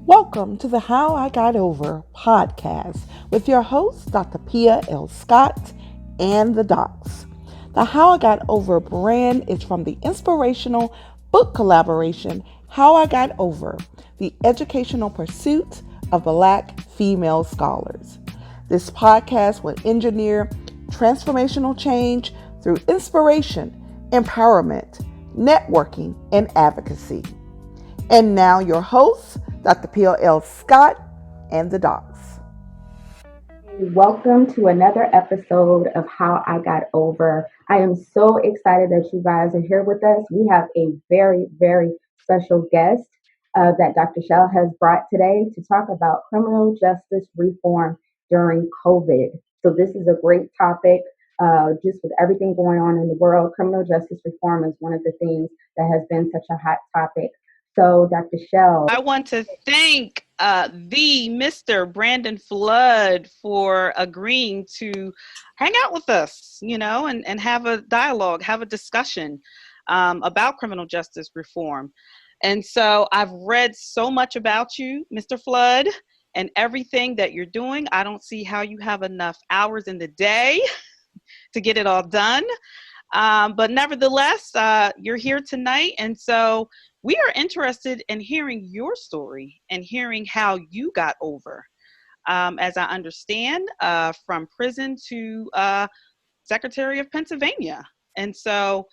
Welcome to the How I Got Over podcast with your hosts, Dr. Pia L. Scott and the Docs. The How I Got Over brand is from the inspirational book collaboration How I Got Over, the educational pursuit of Black female scholars. This podcast will engineer transformational change through inspiration, empowerment, networking, and advocacy. And now your hosts, Dr. P.L. Scott and the Docs. Welcome to another episode of How I Got Over. I am so excited that you guys are here with us. We have a very, very special guest that Dr. Shell has brought today to talk about criminal justice reform during COVID. So, this is a great topic. Just with everything going on in the world, criminal justice reform is one of the things that has been such a hot topic. So, Dr. Shell. I want to thank the Mr. Brandon Flood for agreeing to hang out with us, and have a dialogue, have a discussion about criminal justice reform. And so I've read so much about you, Mr. Flood, and everything that you're doing. I don't see how you have enough hours in the day to get it all done. But nevertheless, you're here tonight. And so we are interested in hearing your story and hearing how you got over, as I understand, from prison to Secretary of Pennsylvania. And so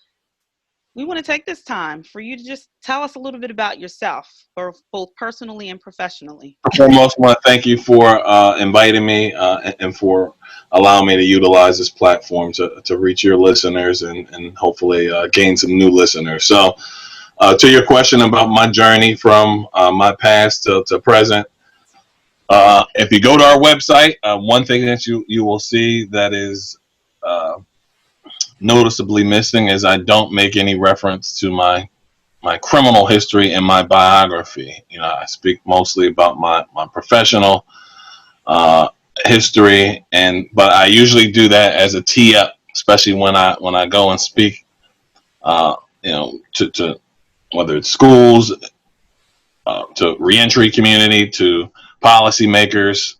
we want to take this time for you to just tell us a little bit about yourself, both personally and professionally. Foremost, I want to thank you for inviting me and for allowing me to utilize this platform to reach your listeners and hopefully gain some new listeners. So, to your question about my journey from my past to present, if you go to our website, one thing that you will see that is noticeably missing is I don't make any reference to my criminal history in my biography. I speak mostly about my professional history, but I usually do that as a tee up, especially when I go and speak, to whether it's schools, to reentry community, to policymakers,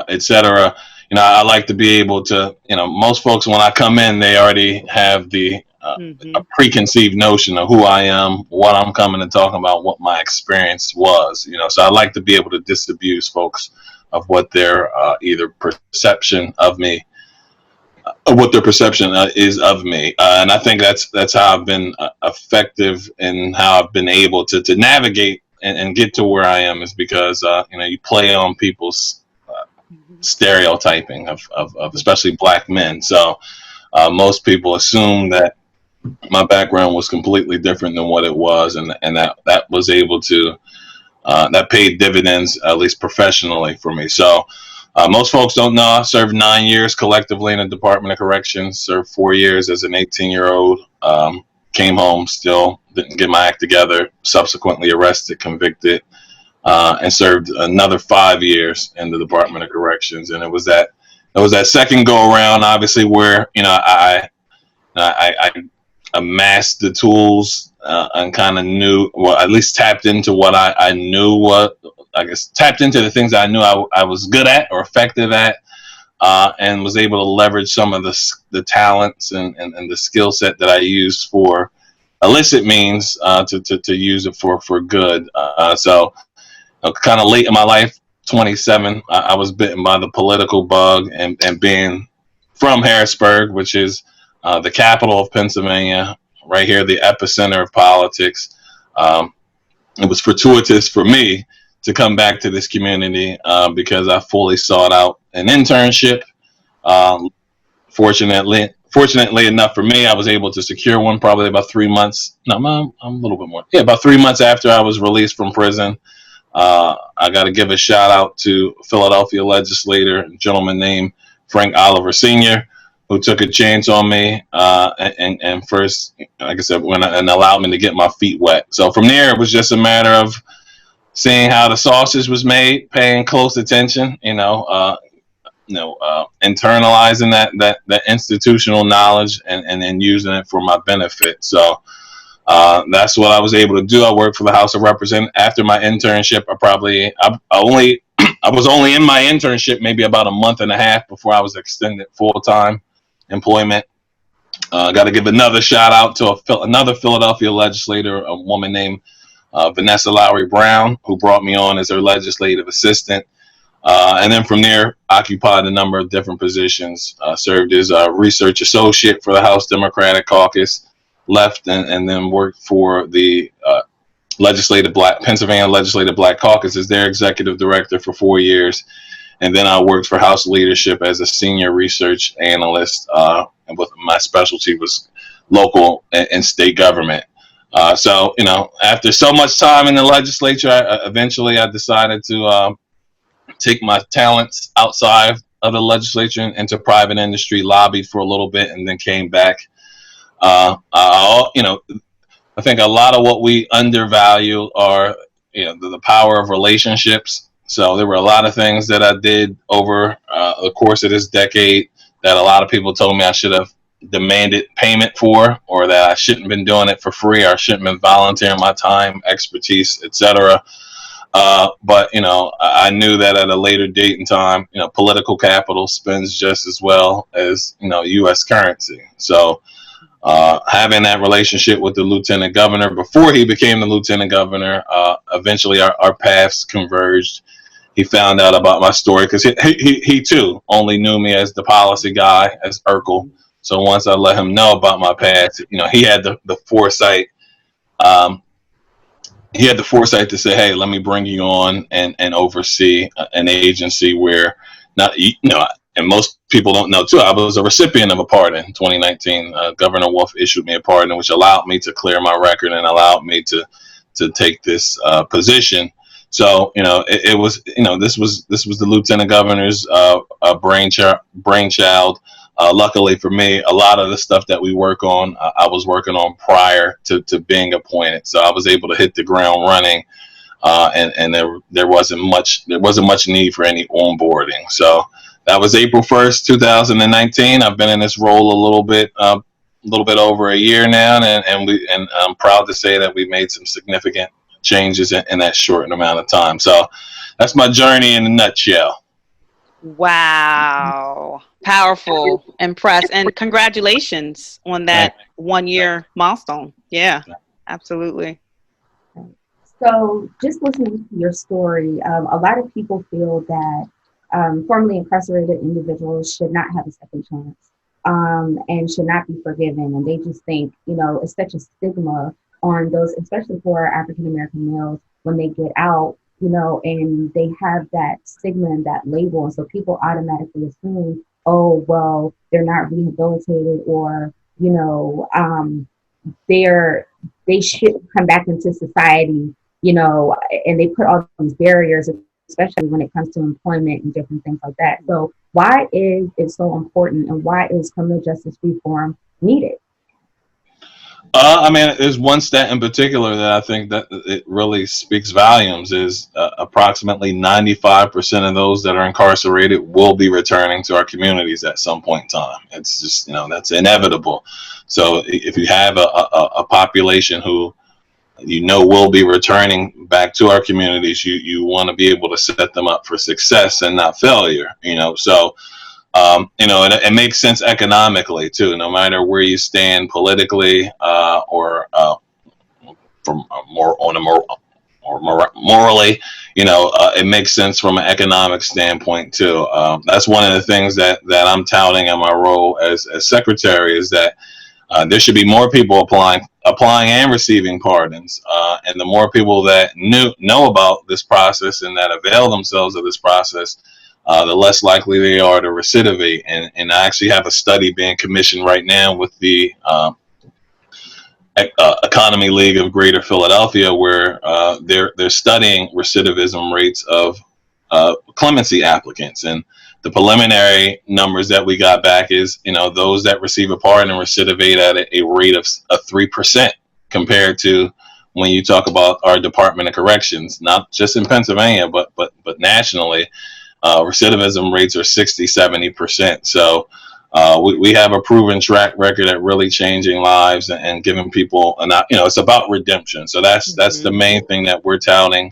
etc. I like to be able to, most folks when I come in, they already have a preconceived notion of who I am, what I'm coming to talk about, what my experience was. So I like to be able to disabuse folks of what their either perception of me, what their perception is of me, and I think that's how I've been effective in how I've been able to navigate and get to where I am is because you play on people's stereotyping of especially black men. So most people assume that my background was completely different than what it was, and that was able to that paid dividends, at least professionally, for me. So most folks don't know I served 9 years collectively in the Department of Corrections, served 4 years as an 18-year-old, came home, still didn't get my act together, subsequently arrested, convicted, and served another 5 years in the Department of Corrections. And it was that second go around, obviously, where I amassed the tools and kind of knew, well, at least tapped into what I knew, tapped into the things I knew I was good at or effective at, and was able to leverage some of the talents and the skill set that I used for illicit means to use it for good. So kind of late in my life, 27, I was bitten by the political bug, and being from Harrisburg, which is the capital of Pennsylvania, right here, the epicenter of politics. It was fortuitous for me to come back to this community because I fully sought out an internship. Fortunately enough for me, I was able to secure one probably about 3 months. No, I'm a little bit more. Yeah, about 3 months after I was released from prison. I got to give a shout out to Philadelphia legislator, a gentleman named Frank Oliver Sr., who took a chance on me and first, like I said, and allowed me to get my feet wet. So from there, it was just a matter of seeing how the sausage was made, paying close attention, internalizing that institutional knowledge and then using it for my benefit. So That's what I was able to do. I worked for the House of Representatives. After my internship, I was only in my internship maybe about a month and a half before I was extended full-time employment. Got to give another shout out to another Philadelphia legislator, a woman named Vanessa Lowry Brown, who brought me on as her legislative assistant. And then from there, occupied a number of different positions, served as a research associate for the House Democratic Caucus, left and then worked for the Pennsylvania Legislative Black Caucus as their executive director for 4 years. And then I worked for House leadership as a senior research analyst, and with my specialty was local and state government. So, after so much time in the legislature, eventually I decided to take my talents outside of the legislature into private industry, lobbied for a little bit, and then came back. I think a lot of what we undervalue are, the power of relationships. So there were a lot of things that I did over the course of this decade that a lot of people told me I should have demanded payment for, or that I shouldn't have been doing it for free, or I shouldn't have been volunteering my time, expertise, etc. But I knew that at a later date and time, political capital spends just as well as U.S. currency. So having that relationship with the lieutenant governor before he became the lieutenant governor, eventually our paths converged. He found out about my story because he too only knew me as the policy guy, as Urkel. So once I let him know about my past, he had the foresight. He had the foresight to say, "Hey, let me bring you on and oversee an agency where and most people don't know too. I was a recipient of a pardon in 2019. Governor Wolf issued me a pardon, which allowed me to clear my record and allowed me to take this position. So it was this was the lieutenant governor's brainchild. Luckily for me, a lot of the stuff that we work on, I was working on prior to being appointed. So I was able to hit the ground running, and there wasn't much need for any onboarding. So that was April 1st, 2019. I've been in this role a little bit over a year now, and I'm proud to say that we made some significant changes in that short amount of time. So that's my journey in a nutshell. Wow. Powerful. Impressed. And congratulations on that 1 year milestone. Yeah, absolutely. So just listening to your story, a lot of people feel that formerly incarcerated individuals should not have a second chance, and should not be forgiven. And they just think, it's such a stigma on those, especially for African American males, when they get out, and they have that stigma and that label. And so people automatically assume, oh, well, they're not rehabilitated, or, they should come back into society, and they put all these barriers, especially when it comes to employment and different things like that. So why is it so important, and why is criminal justice reform needed? There's one stat in particular that I think that it really speaks volumes is approximately 95% of those that are incarcerated will be returning to our communities at some point in time. It's just, that's inevitable. So if you have a population who will be returning back to our communities, you want to be able to set them up for success and not failure, so it makes sense economically too, no matter where you stand politically, or from morally, it makes sense from an economic standpoint too. That's one of the things that I'm touting in my role as secretary, is that there should be more people applying and receiving pardons, and the more people that know about this process and that avail themselves of this process, the less likely they are to recidivate. And I actually have a study being commissioned right now with the Economy League of Greater Philadelphia, where they're studying recidivism rates of clemency applicants. And the preliminary numbers that we got back is, those that receive a pardon recidivate at a rate of 3%, compared to when you talk about our Department of Corrections, not just in Pennsylvania, but nationally. Recidivism rates are 60-70%. So We have a proven track record at really changing lives and giving people it's about redemption. So that's the main thing that we're touting,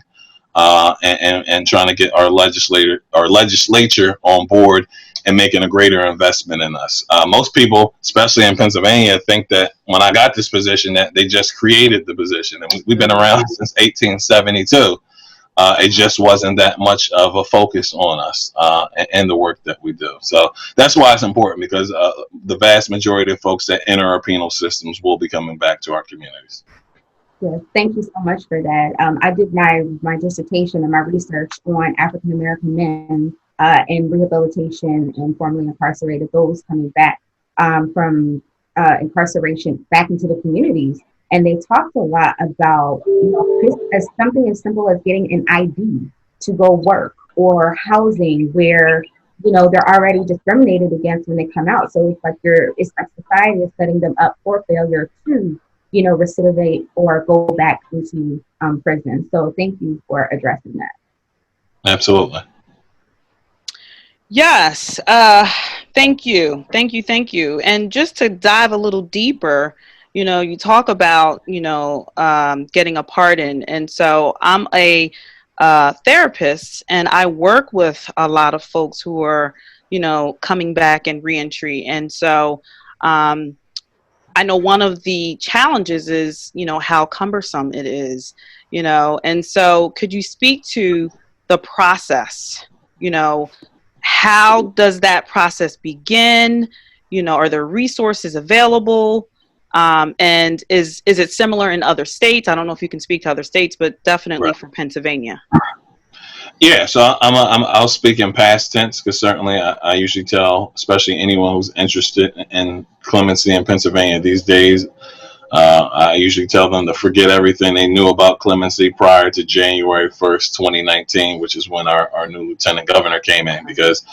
and trying to get our legislature on board and making a greater investment in us. Most people, especially in Pennsylvania, think that when I got this position that they just created the position, and we've been around since 1872. It just wasn't that much of a focus on us and the work that we do. So that's why it's important, because the vast majority of folks that enter our penal systems will be coming back to our communities. Yes, thank you so much for that. I did my dissertation and my research on African American men in rehabilitation and formerly incarcerated, those coming back from incarceration back into the communities. And they talked a lot about, as something as simple as getting an ID to go work, or housing where, they're already discriminated against when they come out. So it's like society is setting them up for failure to, recidivate or go back into prison. So thank you for addressing that. Absolutely. Yes. Thank you. And just to dive a little deeper, you talk about, getting a pardon. And so I'm a therapist, and I work with a lot of folks who are, coming back and reentry. And so I know one of the challenges is, how cumbersome it is, and so could you speak to the process? How does that process begin? Are there resources available? And is it similar in other states? I don't know if you can speak to other states, but definitely Right. for Pennsylvania. Yeah, so I'll speak in past tense, because certainly I usually tell, especially anyone who's interested in clemency in Pennsylvania these days, I usually tell them to forget everything they knew about clemency prior to January 1st, 2019, which is when our new lieutenant governor came in, because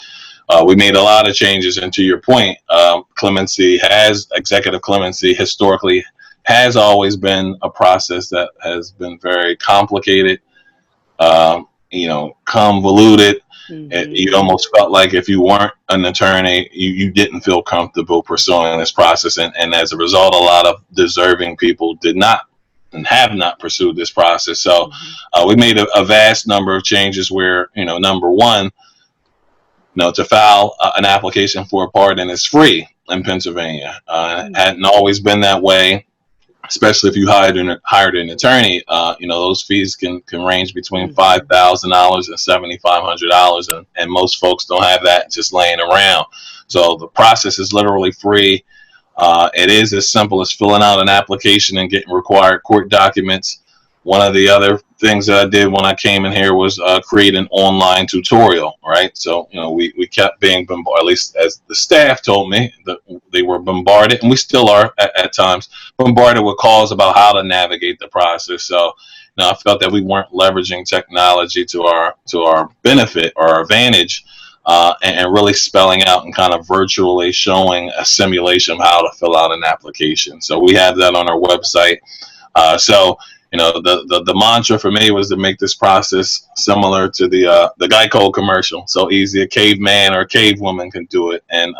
we made a lot of changes. And to your point, executive clemency historically has always been a process that has been very complicated, convoluted. Mm-hmm. You almost felt like if you weren't an attorney, you didn't feel comfortable pursuing this process. And as a result, a lot of deserving people did not and have not pursued this process. So we made a vast number of changes where, number one, to file an application for a pardon is free in Pennsylvania. It hadn't always been that way, especially if you hired an attorney. Those fees can range between $5,000 and $7,500, and most folks don't have that just laying around. So the process is literally free. It is as simple as filling out an application and getting required court documents. One of the other things that I did when I came in here was create an online tutorial, right? So, we kept being bombarded, at least as the staff told me, that they were bombarded, and we still are at times, bombarded with calls about how to navigate the process. So, I felt that we weren't leveraging technology to our benefit or our advantage, and really spelling out and kind of virtually showing a simulation of how to fill out an application. So we have that on our website. The mantra for me was to make this process similar to the Geico commercial. So easy a caveman or a cavewoman can do it. And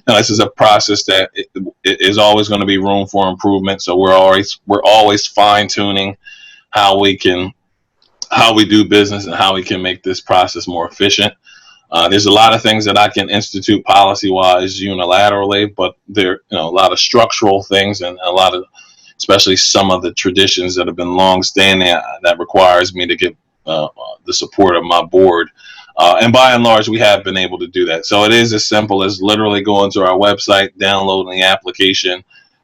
this is a process that it is always going to be room for improvement. So we're always fine tuning how we do business and how we can make this process more efficient. There's a lot of things that I can institute policy-wise unilaterally, but there are a lot of structural things and a lot of, especially some of the traditions that have been long-standing, that requires me to get the support of my board. And by and large, we have been able to do that. So it is as simple as literally going to our website, downloading the application,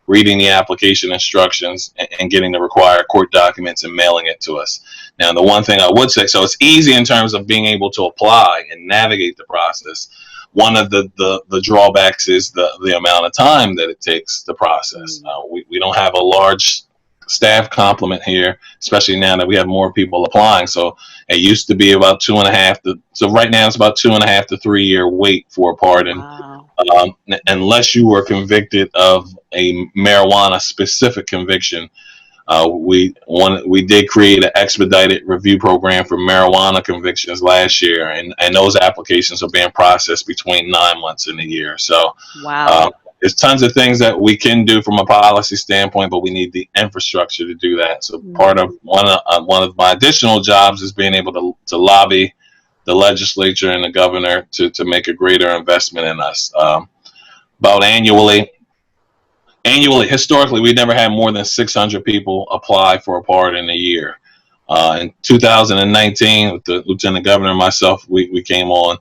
reading the application instructions, and getting the required court documents and mailing it to us. Now, the one thing I would say, so it's easy in terms of being able to apply and navigate the process. One of the drawbacks is the amount of time that it takes to process. We don't have a large staff complement here, especially now that we have more people applying. So it used to be about 2.5 so right now it's about 2.5 to 3 year wait for a pardon. Wow. Unless you were convicted of a marijuana specific conviction, We did create an expedited review program for marijuana convictions last year, and those applications are being processed between 9 months and a year. So Wow. there's tons of things that we can do from a policy standpoint, but we need the infrastructure to do that. So part of one of my additional jobs is being able to lobby the legislature and the governor to make a greater investment in us. About annually, historically, we never had more than 600 people apply for a pardon a year. In 2019, with the lieutenant governor and myself, we came on.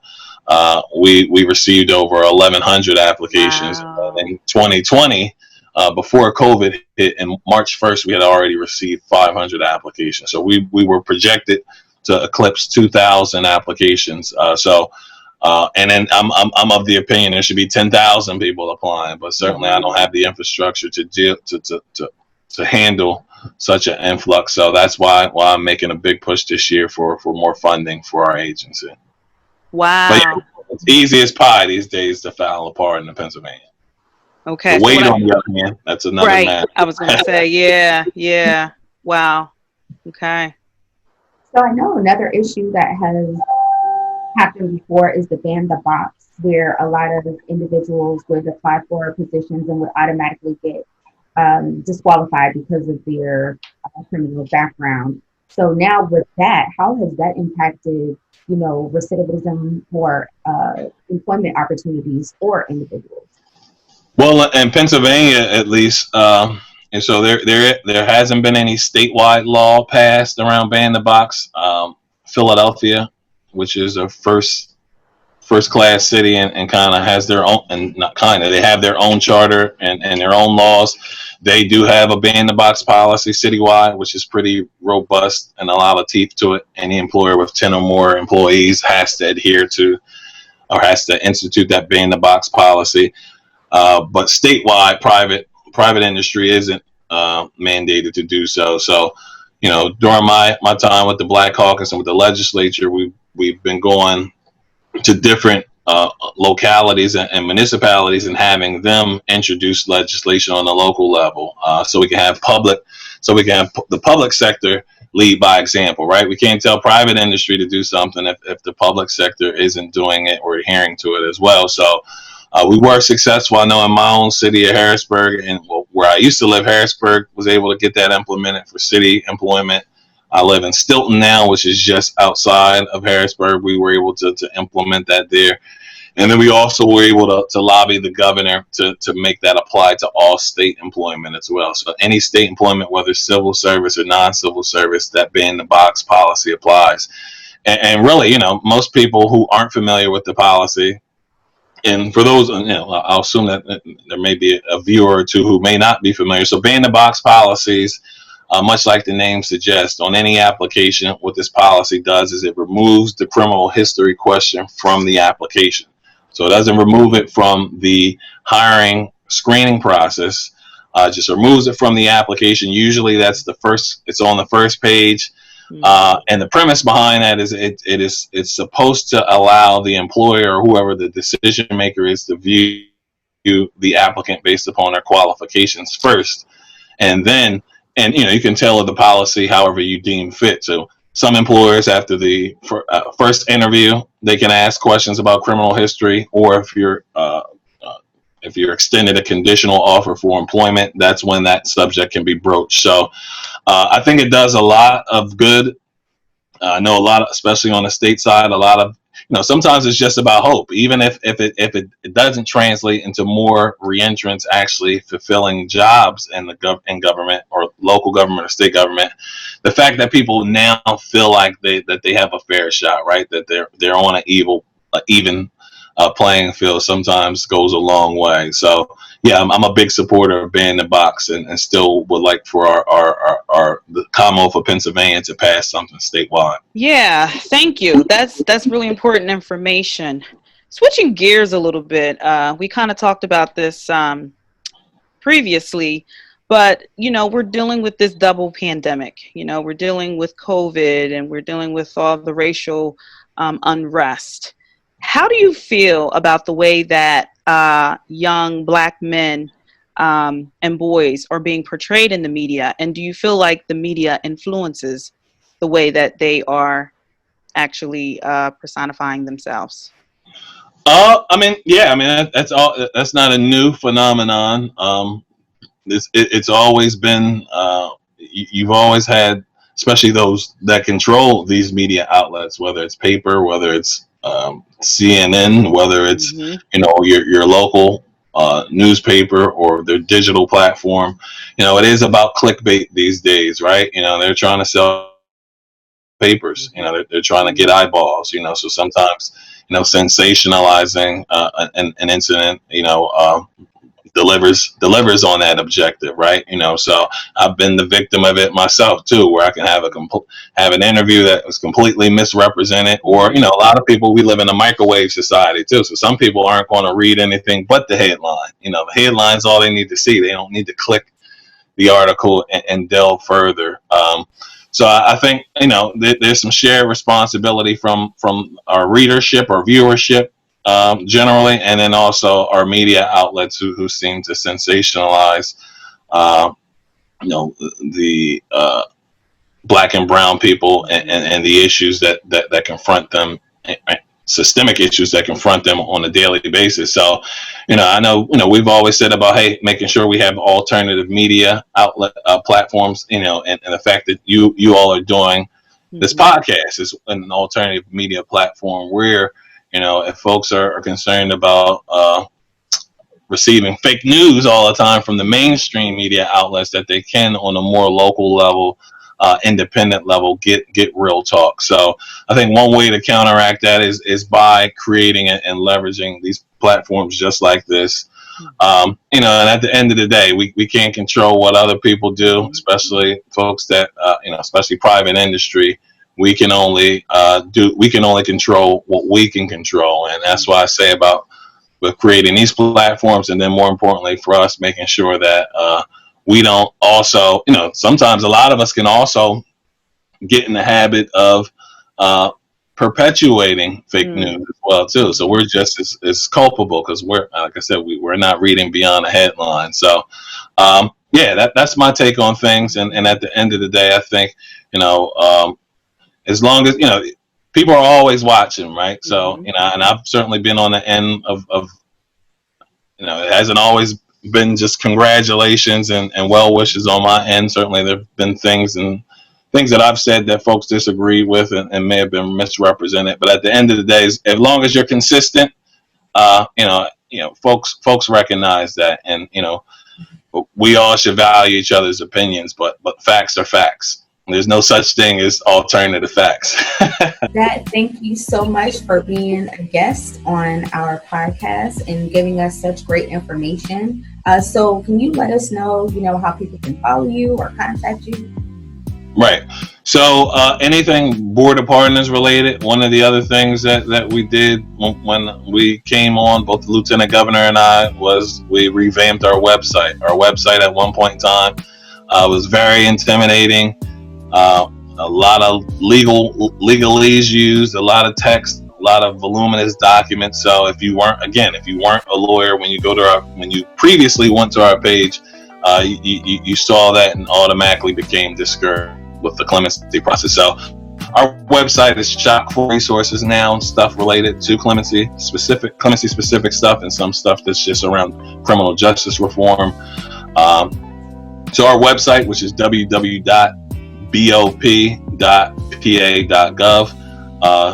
We received over 1,100 applications. Wow. And in 2020, before COVID hit, in March 1st, we had already received 500 applications. So we were projected to eclipse 2,000 applications. And then I'm of the opinion there should be 10,000 people applying, but certainly I don't have the infrastructure to handle such an influx. So that's why I'm making a big push this year for more funding for our agency. Wow. But yeah, it's easy as pie these days to file a pardon in Pennsylvania. Okay. The weight on the other hand, that's another matter. I was going to say, yeah. Wow. Okay. So I know another issue that has happened before is the ban the box, where a lot of individuals would apply for positions and would automatically get disqualified because of their criminal background. So now with that, how has that impacted, recidivism or employment opportunities for individuals? Well, in Pennsylvania, at least, and so there hasn't been any statewide law passed around ban the box. Philadelphia, which is a first class city and kind of has their own, and not kind of, they have their own charter and their own laws. They do have a ban the box policy citywide, which is pretty robust and a lot of teeth to it. Any employer with 10 or more employees has to adhere to or has to institute that ban the box policy. But statewide, private industry isn't mandated to do so. So, during my time with the Black Caucus and with the legislature, we've been going to different localities and municipalities and having them introduce legislation on the local level, so we can have the public sector lead by example, right? We can't tell private industry to do something if the public sector isn't doing it or adhering to it as well. So we were successful. I know in my own city of Harrisburg, and where I used to live, Harrisburg was able to get that implemented for city employment. I live in Stilton now, which is just outside of Harrisburg. We were able to implement that there. And then we also were able to lobby the governor to make that apply to all state employment as well. So any state employment, whether civil service or non-civil service, that ban the box policy applies. And really, most people who aren't familiar with the policy, and for those, I'll assume that there may be a viewer or two who may not be familiar. So ban the box policies, much like the name suggests, on any application, what this policy does is it removes the criminal history question from the application. So it doesn't remove it from the hiring screening process, just removes it from the application. Usually it's on the first page. And the premise behind that is it's supposed to allow the employer or whoever the decision maker is to view the applicant based upon their qualifications first. And then, you can tailor the policy however you deem fit. So some employers, after the first interview, they can ask questions about criminal history, or if you're extended a conditional offer for employment, that's when that subject can be broached. So I think it does a lot of good. I know a lot, especially on the state side, a lot of, sometimes it's just about hope. Even if it doesn't translate into more reentrants actually fulfilling jobs in government or local government or state government, the fact that people now feel like that they have a fair shot, right? That they're on an even playing field sometimes goes a long way. So yeah, I'm a big supporter of banning the box, and still would like for the Commonwealth of Pennsylvania to pass something statewide. Yeah, thank you. That's really important information. Switching gears a little bit, we kind of talked about this previously, but we're dealing with this double pandemic. We're dealing with COVID, and we're dealing with all the racial unrest. How do you feel about the way that young Black men and boys are being portrayed in the media? And do you feel like the media influences the way that they are actually personifying themselves? I mean, yeah, I mean that's all. That's not a new phenomenon. It's always been. You've always had, especially those that control these media outlets, whether it's paper, whether it's CNN, whether it's Mm-hmm. your local newspaper or their digital platform. It is about clickbait these days, right? They're trying to sell papers. They're trying to get eyeballs. So sometimes sensationalizing an incident, delivers on that objective, right? So I've been the victim of it myself too, where I can have an interview that was completely misrepresented, or a lot of people, we live in a microwave society too, so some people aren't going to read anything but the headline. The headline's all they need to see. They don't need to click the article and delve further. So I think there's some shared responsibility from our readership or viewership, generally, and then also our media outlets who seem to sensationalize, the black and brown people and the issues that confront them, systemic issues that confront them on a daily basis. So, I know, we've always said about, hey, making sure we have alternative media outlet platforms, and the fact that you all are doing this podcast is an alternative media platform where, if folks are concerned about receiving fake news all the time from the mainstream media outlets, that they can, on a more local level, independent level, get real talk. So I think one way to counteract that is by creating and leveraging these platforms just like this. And at the end of the day, we can't control what other people do, especially folks that, especially private industry. We can only control what we can control. And that's why I say about with creating these platforms, and then more importantly for us, making sure that we don't also, sometimes a lot of us can also get in the habit of perpetuating fake news as well too. So we're just as culpable, because we're, like I said, we're not reading beyond the headline. So that's my take on things. And at the end of the day, I think, as long as, people are always watching, right? So, and I've certainly been on the end of it hasn't always been just congratulations and well wishes on my end. Certainly there have been things that I've said that folks disagree with and may have been misrepresented. But at the end of the day, as long as you're consistent, folks recognize that, and we all should value each other's opinions, but facts are facts. There's no such thing as alternative facts. Thank you so much for being a guest on our podcast and giving us such great information. So can you let us know, how people can follow you or contact you? Right. So anything Board of Partners related, one of the other things that we did when we came on, both the Lieutenant Governor and I, was we revamped our website. Our website at one point in time was very intimidating. A lot of legalese used, a lot of text, a lot of voluminous documents. So if you weren't a lawyer, when you previously went to our page, you saw that and automatically became discouraged with the clemency process. So our website is chock full of resources now, stuff related to clemency specific stuff, and some stuff that's just around criminal justice reform. So our website, which is www.bop.pa.gov,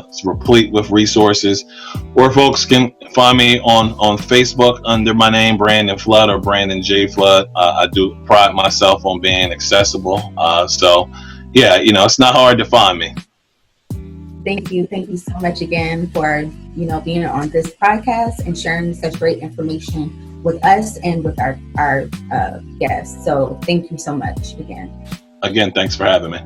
it's replete with resources. Or folks can find me on Facebook under my name, Brandon Flood, or Brandon J. Flood. I do pride myself on being accessible. So yeah, it's not hard to find me. Thank you so much again for being on this podcast and sharing such great information with us and with our guests. So thank you so much again. Again, thanks for having me.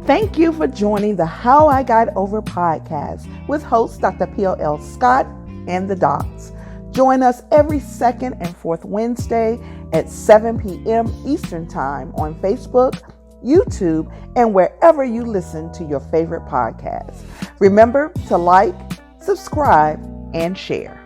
Thank you for joining the How I Got Over podcast with host Dr. P.L. Scott and the Docs. Join us every second and fourth Wednesday at 7 p.m. Eastern Time on Facebook, YouTube, and wherever you listen to your favorite podcasts. Remember to like, subscribe, and share.